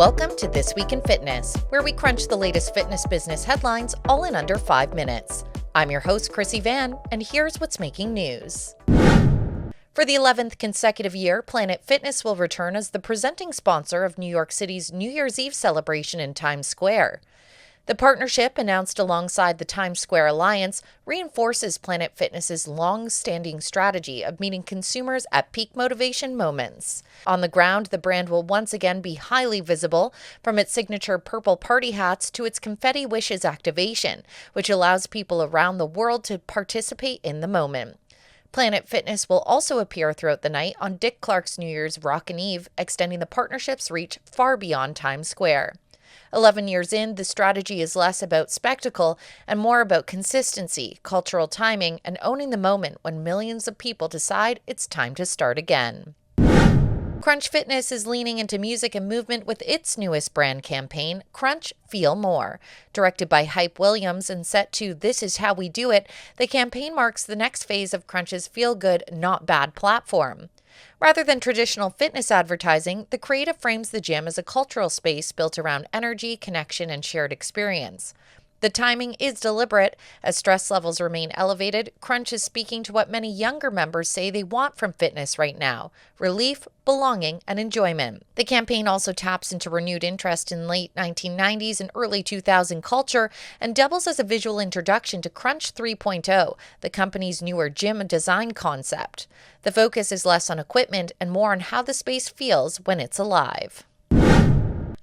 Welcome to This Week in Fitness, where we crunch the latest fitness business headlines all in under 5 minutes. I'm your host, Krissy Vann, and here's what's making news. For the 11th consecutive year, Planet Fitness will return as the presenting sponsor of New York City's New Year's Eve celebration in Times Square. The partnership, announced alongside the Times Square Alliance, reinforces Planet Fitness's long-standing strategy of meeting consumers at peak motivation moments. On the ground, the brand will once again be highly visible, from its signature purple party hats to its Confetti Wishes activation, which allows people around the world to participate in the moment. Planet Fitness will also appear throughout the night on Dick Clark's New Year's Rockin' Eve, extending the partnership's reach far beyond Times Square. 11 years in, the strategy is less about spectacle and more about consistency, cultural timing, and owning the moment when millions of people decide it's time to start again. Crunch Fitness is leaning into music and movement with its newest brand campaign, Crunch Feel More. Directed by Hype Williams and set to This Is How We Do It, the campaign marks the next phase of Crunch's feel-good, not bad platform. Rather than traditional fitness advertising, the creative frames the gym as a cultural space built around energy, connection, and shared experience. The timing is deliberate. As stress levels remain elevated, Crunch is speaking to what many younger members say they want from fitness right now: relief, belonging, and enjoyment. The campaign also taps into renewed interest in late 1990s and early 2000 culture and doubles as a visual introduction to Crunch 3.0, the company's newer gym design concept. The focus is less on equipment and more on how the space feels when it's alive.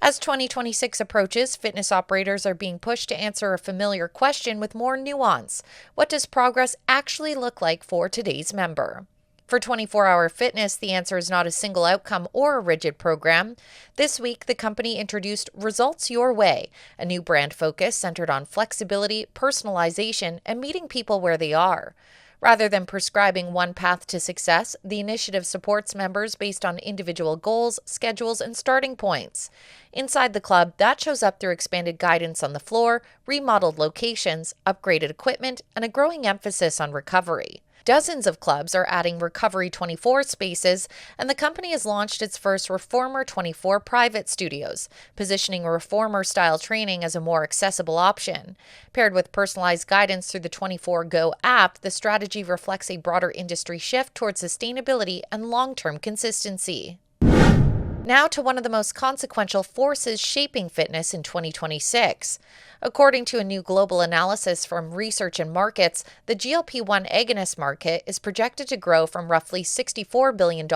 As 2026 approaches, fitness operators are being pushed to answer a familiar question with more nuance. What does progress actually look like for today's member? For 24-Hour Fitness, the answer is not a single outcome or a rigid program. This week, the company introduced Results Your Way, a new brand focus centered on flexibility, personalization, and meeting people where they are. Rather than prescribing one path to success, the initiative supports members based on individual goals, schedules, and starting points. Inside the club, that shows up through expanded guidance on the floor, remodeled locations, upgraded equipment, and a growing emphasis on recovery. Dozens of clubs are adding Recovery 24 spaces, and the company has launched its first Reformer 24 private studios, positioning Reformer-style training as a more accessible option. Paired with personalized guidance through the 24Go app, the strategy reflects a broader industry shift towards sustainability and long-term consistency. Now to one of the most consequential forces shaping fitness in 2026. According to a new global analysis from ResearchAndMarkets, the GLP-1 agonist market is projected to grow from roughly $64 billion in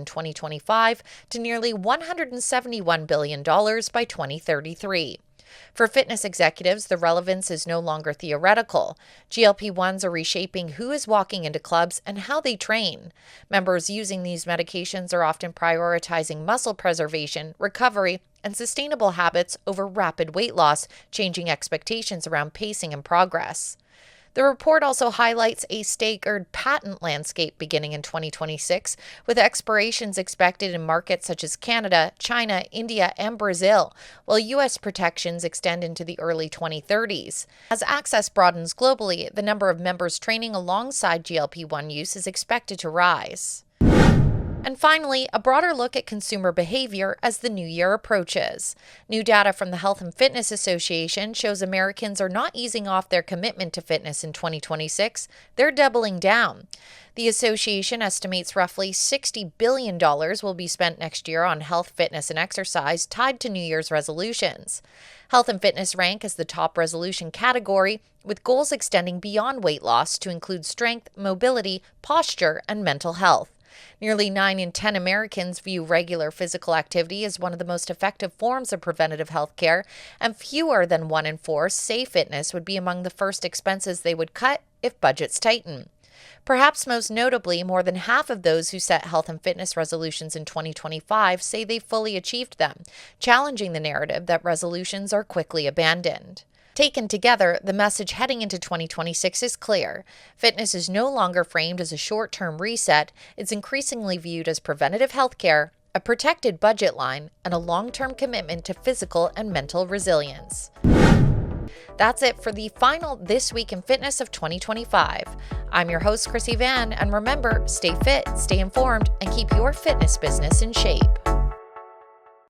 2025 to nearly $171 billion by 2033. For fitness executives, the relevance is no longer theoretical. GLP-1s are reshaping who is walking into clubs and how they train. Members using these medications are often prioritizing muscle preservation, recovery, and sustainable habits over rapid weight loss, changing expectations around pacing and progress. The report also highlights a staggered patent landscape beginning in 2026, with expirations expected in markets such as Canada, China, India, and Brazil, while U.S. protections extend into the early 2030s. As access broadens globally, the number of members training alongside GLP-1 use is expected to rise. And finally, a broader look at consumer behavior as the new year approaches. New data from the Health and Fitness Association shows Americans are not easing off their commitment to fitness in 2026, they're doubling down. The association estimates roughly $60 billion will be spent next year on health, fitness, and exercise tied to New Year's resolutions. Health and fitness rank as the top resolution category, with goals extending beyond weight loss to include strength, mobility, posture, and mental health. Nearly 9 in 10 Americans view regular physical activity as one of the most effective forms of preventative health care, and fewer than 1 in 4 say fitness would be among the first expenses they would cut if budgets tighten. Perhaps most notably, more than half of those who set health and fitness resolutions in 2025 say they fully achieved them, challenging the narrative that resolutions are quickly abandoned. Taken together, the message heading into 2026 is clear. Fitness is no longer framed as a short-term reset. It's increasingly viewed as preventative health care, a protected budget line, and a long-term commitment to physical and mental resilience. That's it for the final This Week in Fitness of 2025. I'm your host, Krissy Vann, and remember, stay fit, stay informed, and keep your fitness business in shape.